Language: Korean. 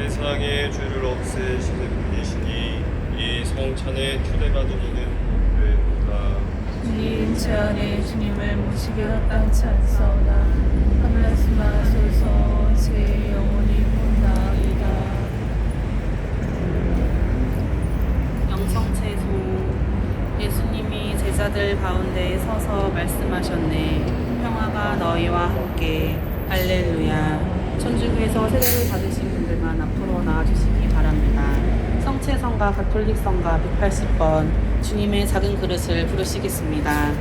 세상에 죄를 없애시는 분이시니 이 성찬에 초대받은 이는 누구인가? 주님 제 안에 주님을 모시게 합당치 않사오나 한 말씀 하소서. 제 영혼이 본나이다. 영성채소 예수님이 제자들 가운데 서서 말씀하셨네. 평화가 너희와 함께. 할렐루야. 천주교에서 세례를 받으신 분들만 앞으로 나와주시기 바랍니다. 성채성가 가톨릭성가 180번 주님의 작은 그릇을 부르시겠습니다.